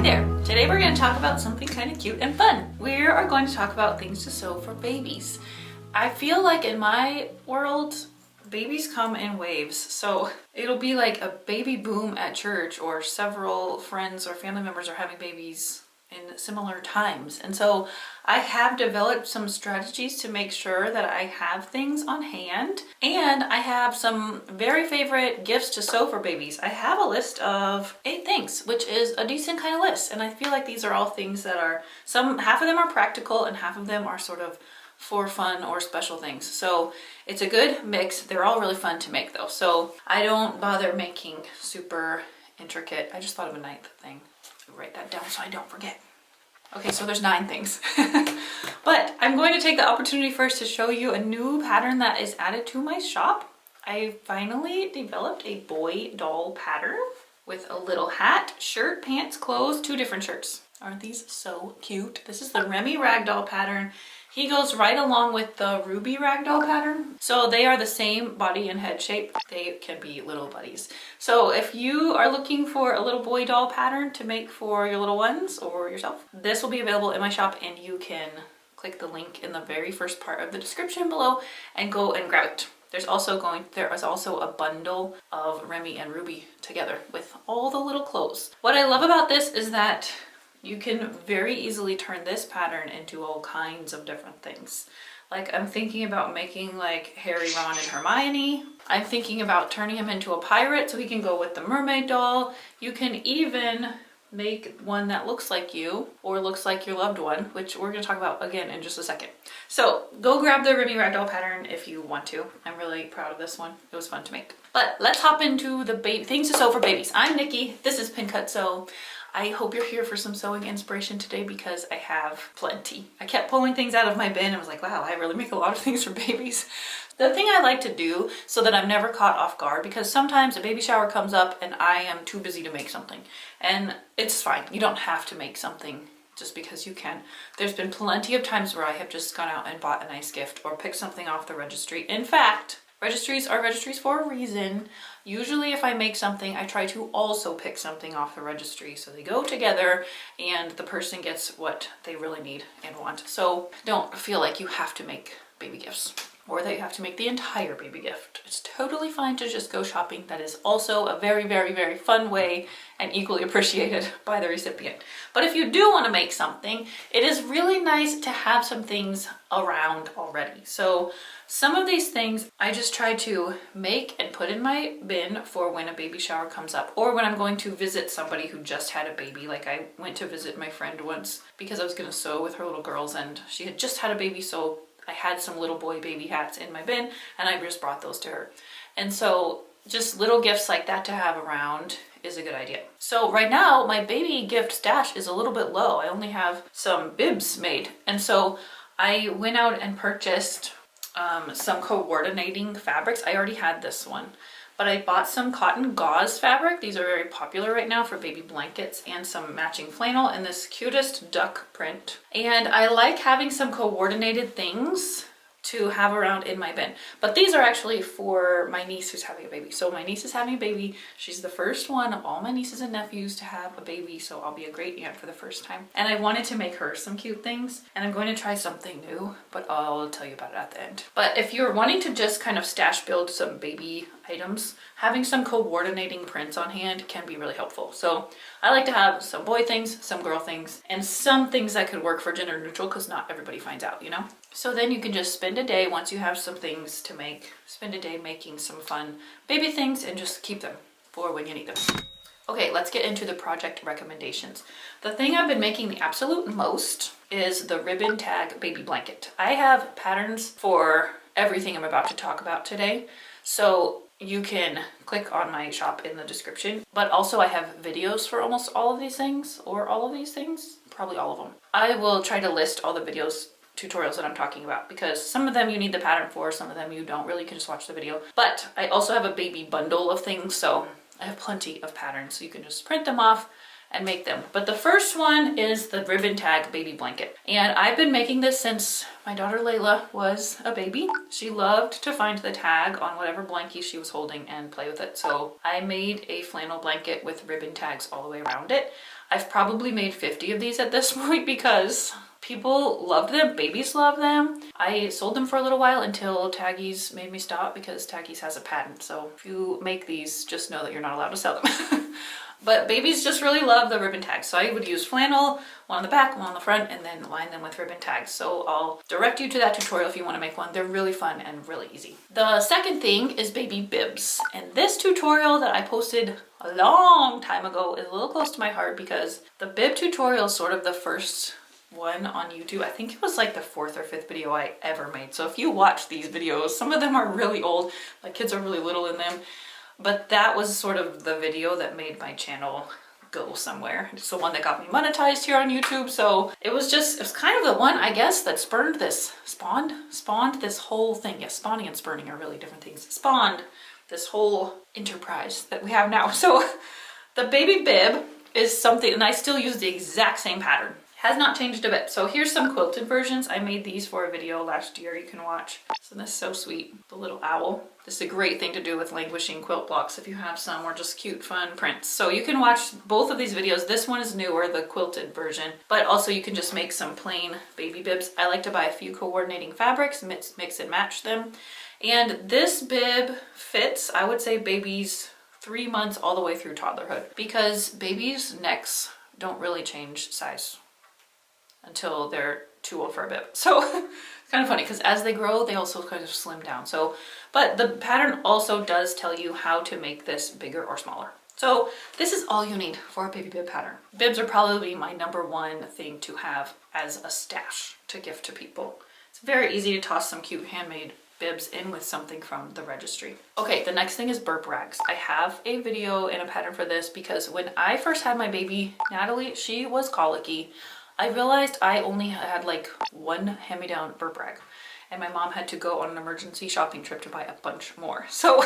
there! Today we're going to talk about something kind of cute and fun. We are going to talk about things to sew for babies. I feel like in my world, babies come in waves. So it'll be like a baby boom at church, or several friends or family members are having babies in similar times. And so I have developed some strategies to make sure that I have things on hand, and I have some very favorite gifts to sew for babies. I have a list of 8 things, which is a decent kind of list. And I feel like these are all things that are, half of them are practical and half of them are sort of for fun or special things. So it's a good mix. They're all really fun to make though. So I don't bother making super intricate. I just thought of a 9th thing. I'll write that down so I don't forget. Okay, so there's 9 things. But I'm going to take the opportunity first to show you a new pattern that is added to my shop. I finally developed a boy doll pattern with a little hat, shirt, pants, clothes, 2 different shirts. Aren't these so cute? This is the Remy Ragdoll pattern. He goes right along with the Ruby Ragdoll pattern. So they are the same body and head shape. They can be little buddies. So if you are looking for a little boy doll pattern to make for your little ones or yourself, this will be available in my shop, and you can click the link in the very first part of the description below and go and grab it. There is also a bundle of Remy and Ruby together with all the little clothes. What I love about this is that you can very easily turn this pattern into all kinds of different things. Like, I'm thinking about making like Harry, Ron, and Hermione. I'm thinking about turning him into a pirate so he can go with the mermaid doll. You can even make one that looks like you or looks like your loved one, which we're going to talk about again in just a second. So go grab the Remy Ragdoll pattern if you want to. I'm really proud of this one. It was fun to make. But let's hop into the things to sew for babies. I'm Nikki. This is Pin Cut Sew. I hope you're here for some sewing inspiration today because I have plenty. I kept pulling things out of my bin and was like, wow, I really make a lot of things for babies. The thing I like to do so that I'm never caught off guard, because sometimes a baby shower comes up and I am too busy to make something. And it's fine. You don't have to make something just because you can. There's been plenty of times where I have just gone out and bought a nice gift or picked something off the registry. In fact, registries are registries for a reason. Usually if I make something, I try to also pick something off the registry so they go together and the person gets what they really need and want. So don't feel like you have to make baby gifts or that you have to make the entire baby gift. It's totally fine to just go shopping. That is also a very, very, very fun way and equally appreciated by the recipient. But if you do want to make something, it is really nice to have some things around already. So some of these things I just try to make and put in my bin for when a baby shower comes up, or when I'm going to visit somebody who just had a baby. Like, I went to visit my friend once because I was going to sew with her little girls and she had just had a baby, so I had some little boy baby hats in my bin and I just brought those to her. And so just little gifts like that to have around is a good idea. So right now my baby gift stash is a little bit low. I only have some bibs made. And so I went out and purchased some coordinating fabrics. I already had this one, but I bought some cotton gauze fabric. These are very popular right now for baby blankets, and some matching flannel and this cutest duck print. And I like having some coordinated things to have around in my bin. But these are actually for my niece who's having a baby. So my niece is having a baby. She's the first one of all my nieces and nephews to have a baby, so I'll be a great aunt for the first time. And I wanted to make her some cute things, and I'm going to try something new, but I'll tell you about it at the end. But if you're wanting to just kind of stash build some baby items, having some coordinating prints on hand can be really helpful. So I like to have some boy things, some girl things, and some things that could work for gender neutral, because not everybody finds out, you know? So then you can just spend a day, once you have some things to make, spend a day making some fun baby things and just keep them for when you need them. Okay, let's get into the project recommendations. The thing I've been making the absolute most is the ribbon tag baby blanket. I have patterns for everything I'm about to talk about today. So you can click on my shop in the description, but also I have videos for almost all of these things, or all of these things, probably all of them. I will try to list all the tutorials that I'm talking about, because some of them you need the pattern for, some of them you don't really, you can just watch the video. But I also have a baby bundle of things, so I have plenty of patterns, so you can just print them off and make them. But the first one is the ribbon tag baby blanket. And I've been making this since my daughter Layla was a baby. She loved to find the tag on whatever blankie she was holding and play with it. So I made a flannel blanket with ribbon tags all the way around it. I've probably made 50 of these at this point because people loved them, babies love them. I sold them for a little while until Taggies made me stop because Taggies has a patent. So if you make these, just know that you're not allowed to sell them. But babies just really love the ribbon tags. So I would use flannel, one on the back, one on the front, and then line them with ribbon tags. So I'll direct you to that tutorial if you want to make one. They're really fun and really easy. The second thing is baby bibs. And this tutorial that I posted a long time ago is a little close to my heart because the bib tutorial is sort of the first one on YouTube. I think it was like the 4th or 5th video I ever made. So if you watch these videos, some of them are really old. My kids are really little in them. But that was sort of the video that made my channel go somewhere. It's the one that got me monetized here on YouTube. So it was kind of the one, I guess, that spawned this whole thing. Yes, spawning and spurning are really different things. Spawned this whole enterprise that we have now. So the baby bib is something, and I still use the exact same pattern. Has not changed a bit. So here's some quilted versions. I made these for a video last year you can watch. So this is so sweet, the little owl. This is a great thing to do with languishing quilt blocks if you have some, or just cute fun prints. So you can watch both of these videos. This one is newer, the quilted version, but also you can just make some plain baby bibs. I like to buy a few coordinating fabrics, mix and match them. And this bib fits, I would say, babies 3 months all the way through toddlerhood, because babies' necks don't really change size until they're too old for a bib. So it's kind of funny because as they grow, they also kind of slim down. So, but the pattern also does tell you how to make this bigger or smaller. So this is all you need for a baby bib pattern. Bibs are probably my #1 thing to have as a stash to gift to people. It's very easy to toss some cute handmade bibs in with something from the registry. Okay, the next thing is burp rags. I have a video and a pattern for this because when I first had my baby, Natalie, she was colicky. I realized I only had like one hand-me-down burp rag, and my mom had to go on an emergency shopping trip to buy a bunch more. So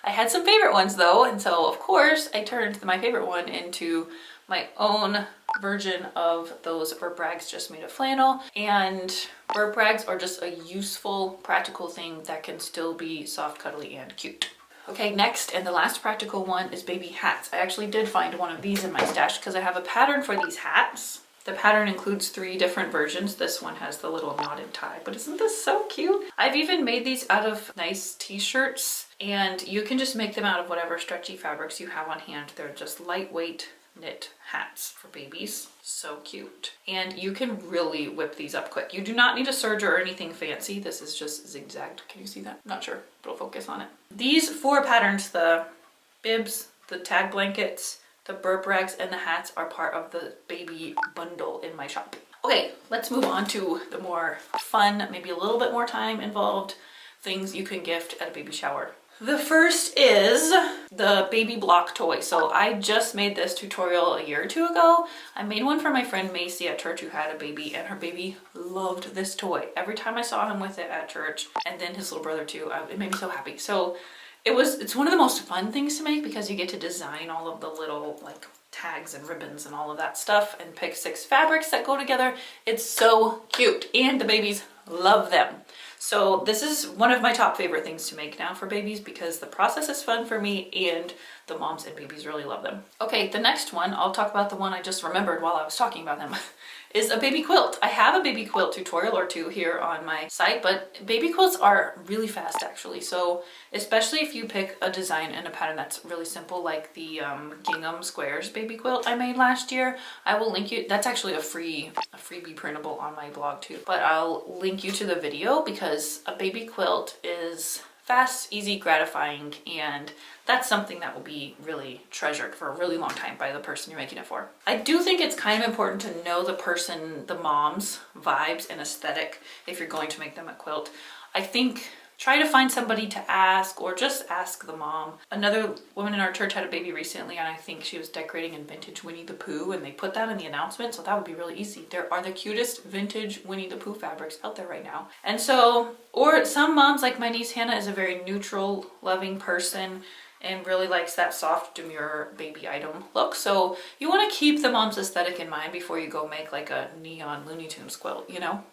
I had some favorite ones though, and so of course I turned my favorite one into my own version of those burp rags just made of flannel. And burp rags are just a useful, practical thing that can still be soft, cuddly, and cute. Okay, next and the last practical one is baby hats. I actually did find one of these in my stash because I have a pattern for these hats. The pattern includes 3 different versions. This one has the little knotted tie, but isn't this so cute? I've even made these out of nice t-shirts, and you can just make them out of whatever stretchy fabrics you have on hand. They're just lightweight knit hats for babies. So cute. And you can really whip these up quick. You do not need a serger or anything fancy. This is just zigzagged. Can you see that? I'm not sure, but I'll focus on it. These 4 patterns, the bibs, the tag blankets, the burp rags, and the hats, are part of the baby bundle in my shop. Okay, let's move on to the more fun, maybe a little bit more time involved things you can gift at a baby shower. The first is the baby block toy. So I just made this tutorial a year or 2 ago. I made one for my friend Macy at church who had a baby, and her baby loved this toy. Every time I saw him with it at church, and then his little brother too, it made me so happy. So it's one of the most fun things to make because you get to design all of the little like tags and ribbons and all of that stuff and pick 6 fabrics that go together. It's so cute and the babies love them. So this is one of my top favorite things to make now for babies because the process is fun for me and the moms and babies really love them. Okay, the next one, I'll talk about the one I just remembered while I was talking about them, is a baby quilt. I have a baby quilt tutorial or 2 here on my site, but baby quilts are really fast actually. So especially if you pick a design and a pattern that's really simple, like the Gingham Squares baby quilt I made last year. I will link you, that's actually a freebie printable on my blog too, but I'll link you to the video because a baby quilt is fast, easy, gratifying, and that's something that will be really treasured for a really long time by the person you're making it for. I do think it's kind of important to know the person, the mom's vibes and aesthetic if you're going to make them a quilt. I think try to find somebody to ask, or just ask the mom. Another woman in our church had a baby recently, and I think she was decorating in vintage Winnie the Pooh, and they put that in the announcement, so that would be really easy. There are the cutest vintage Winnie the Pooh fabrics out there right now. And so, or some moms, like my niece Hannah is a very neutral, loving person, and really likes that soft, demure baby item look. So you want to keep the mom's aesthetic in mind before you go make like a neon Looney Tunes quilt, you know?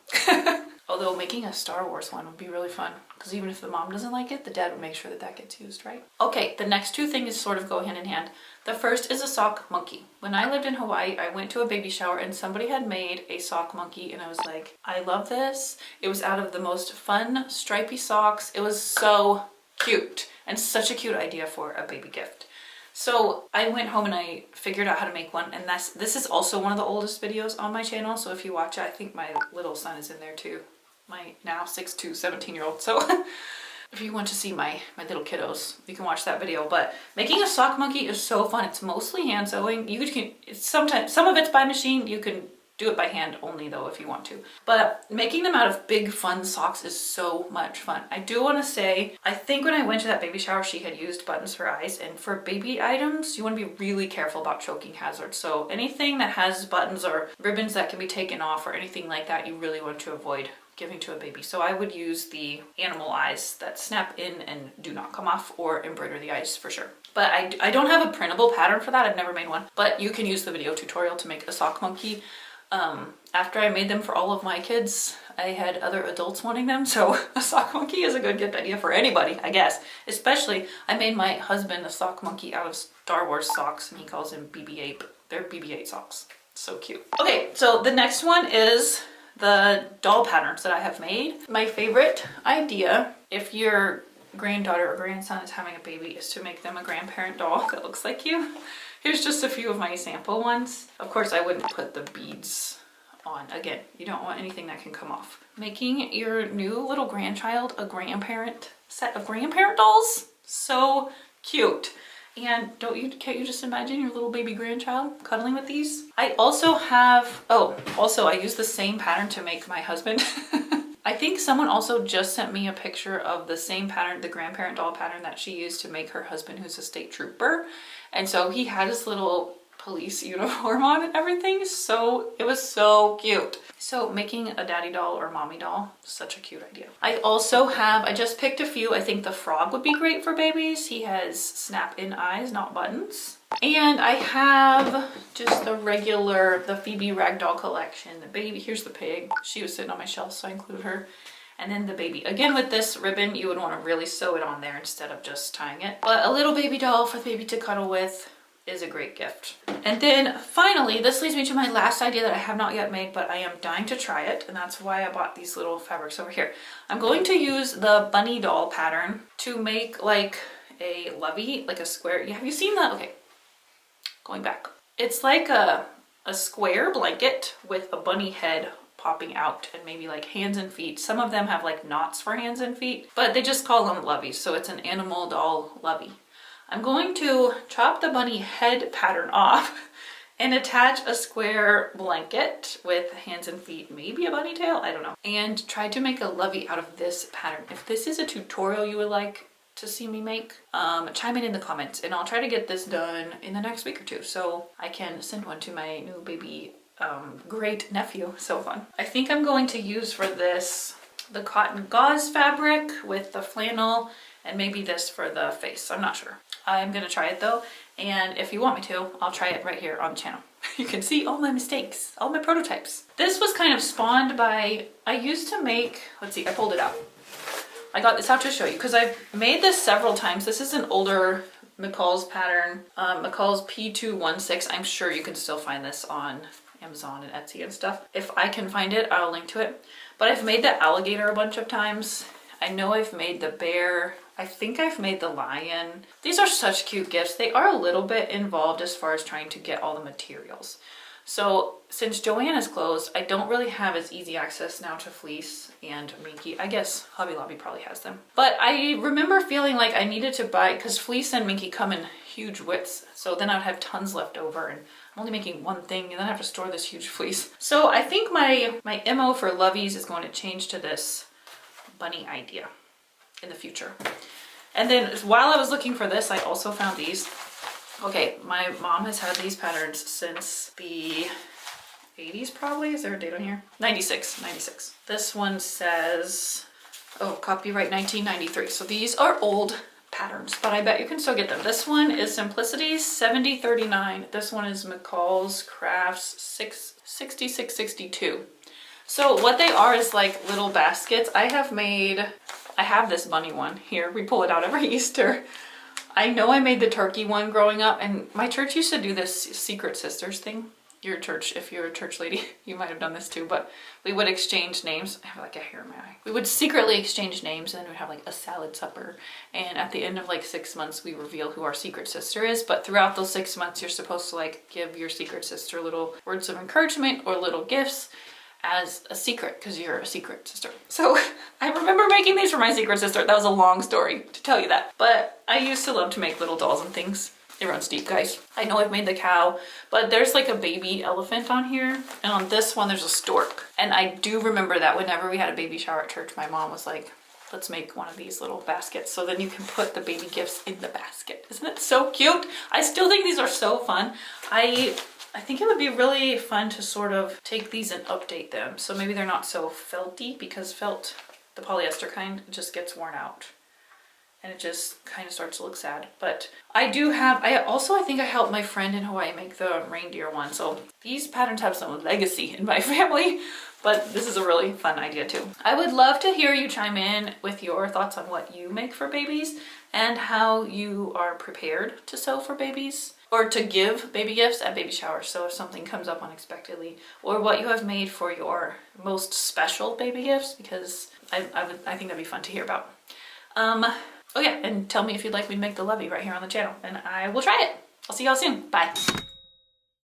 Although making a Star Wars one would be really fun, because even if the mom doesn't like it, the dad would make sure that that gets used, right? Okay, the next two things sort of go hand in hand. The first is a sock monkey. When I lived in Hawaii, I went to a baby shower and somebody had made a sock monkey and I was like, I love this. It was out of the most fun stripy socks. It was so cute and such a cute idea for a baby gift. So I went home and I figured out how to make one, and this is also one of the oldest videos on my channel. So if you watch it, I think my little son is in there too. My now 6'2", 17-year-old. So if you want to see my little kiddos, you can watch that video. But making a sock monkey is so fun. It's mostly hand sewing. You can, sometimes, some of it's by machine. You can do it by hand only though if you want to. But making them out of big fun socks is so much fun. I do want to say, I think when I went to that baby shower, she had used buttons for eyes, and for baby items, you want to be really careful about choking hazards. So anything that has buttons or ribbons that can be taken off or anything like that, you really want to avoid giving to a baby. So I would use the animal eyes that snap in and do not come off, or embroider the eyes for sure. But I don't have a printable pattern for that. I've never made one, but you can use the video tutorial to make a sock monkey. After I made them for all of my kids, I had other adults wanting them, so a sock monkey is a good gift idea for anybody, I guess. Especially, I made my husband a sock monkey out of Star Wars socks, and he calls them BB-8. They're BB-8 socks. So cute. Okay, so the next one is the doll patterns that I have made. My favorite idea, if your granddaughter or grandson is having a baby, is to make them a grandparent doll that looks like you. Here's just a few of my sample ones. Of course, I wouldn't put the beads on. Again, you don't want anything that can come off. Making your new little grandchild a grandparent set of grandparent dolls. So cute. And can't you just imagine your little baby grandchild cuddling with these? I also have, I use the same pattern to make my husband. I think someone also just sent me a picture of the same pattern, the grandparent doll pattern that she used to make her husband, who's a state trooper. And so he had his little police uniform on and everything. So it was so cute. So making a daddy doll or mommy doll, such a cute idea. I just picked a few. I think the frog would be great for babies. He has snap-in eyes, not buttons. And I have just the Phoebe Ragdoll collection. The baby, here's the pig. She was sitting on my shelf, so I included her. And then the baby. Again, with this ribbon, you would want to really sew it on there instead of just tying it. But a little baby doll for the baby to cuddle with is a great gift. And then finally, this leads me to my last idea that I have not yet made, but I am dying to try it. And that's why I bought these little fabrics over here. I'm going to use the bunny doll pattern to make like a lovey, like a square. Have you seen that? Okay, going back. It's like a square blanket with a bunny head popping out and maybe like hands and feet. Some of them have like knots for hands and feet, but they just call them loveys. So it's an animal doll lovey. I'm going to chop the bunny head pattern off and attach a square blanket with hands and feet, maybe a bunny tail, I don't know, and try to make a lovey out of this pattern. If this is a tutorial you would like to see me make, chime in the comments and I'll try to get this done in the next week or two so I can send one to my new baby great nephew. So fun. I think I'm going to use for this the cotton gauze fabric with the flannel, and maybe this for the face. I'm not sure. I'm gonna try it though, and if you want me to, I'll try it right here on the channel. You can see all my mistakes, all my prototypes. This was kind of spawned by, I used to make, let's see, I pulled it out. I got this out to show you because I've made this several times. This is an older McCall's pattern, McCall's P216. I'm sure you can still find this on Amazon and Etsy and stuff. If I can find it, I'll link to it. But I've made the alligator a bunch of times. I know I've made the bear. I think I've made the lion. These are such cute gifts. They are a little bit involved as far as trying to get all the materials. So since Joann is closed, I don't really have as easy access now to fleece and Minky. I guess Hobby Lobby probably has them. But I remember feeling like I needed to buy, because fleece and Minky come in huge widths. So then I would have tons left over and I'm only making one thing and then I have to store this huge fleece. So I think my MO for loveys is going to change to this bunny idea in the future. And then while I was looking for this, I also found these. Okay, my mom has had these patterns since the 80s probably. Is there a date on here? 96. This one says, oh, copyright 1993. So these are old patterns, but I bet you can still get them. This one is Simplicity's 7039. This one is McCall's Crafts 6662. So what they are is like little baskets. I have this bunny one here. We pull it out every Easter. I know I made the turkey one growing up, and my church used to do this Secret Sisters thing. Your church, if you're a church lady, you might have done this too, but we would exchange names. I have like a hair in my eye. We would secretly exchange names, and then we'd have like a salad supper. And at the end of like 6 months, we reveal who our secret sister is. But throughout those 6 months, you're supposed to like give your secret sister little words of encouragement or little gifts as a secret, because you're a secret sister. So I remember making these for my secret sister. That was a long story to tell you that. But I used to love to make little dolls and things. It runs deep, guys. I know I've made the cow, but there's like a baby elephant on here. And on this one, there's a stork. And I do remember that whenever we had a baby shower at church, my mom was like, let's make one of these little baskets so then you can put the baby gifts in the basket. Isn't it so cute? I still think these are so fun. I think it would be really fun to sort of take these and update them. So maybe they're not so felty, because felt, the polyester kind, just gets worn out. And it just kind of starts to look sad. But I do have, I think I helped my friend in Hawaii make the reindeer one. So these patterns have some legacy in my family, but this is a really fun idea too. I would love to hear you chime in with your thoughts on what you make for babies and how you are prepared to sew for babies or to give baby gifts at baby showers. So if something comes up unexpectedly, or what you have made for your most special baby gifts, because I think that'd be fun to hear about. Oh yeah, and tell me if you'd like me to make the lovey right here on the channel, and I will try it. I'll see y'all soon. Bye.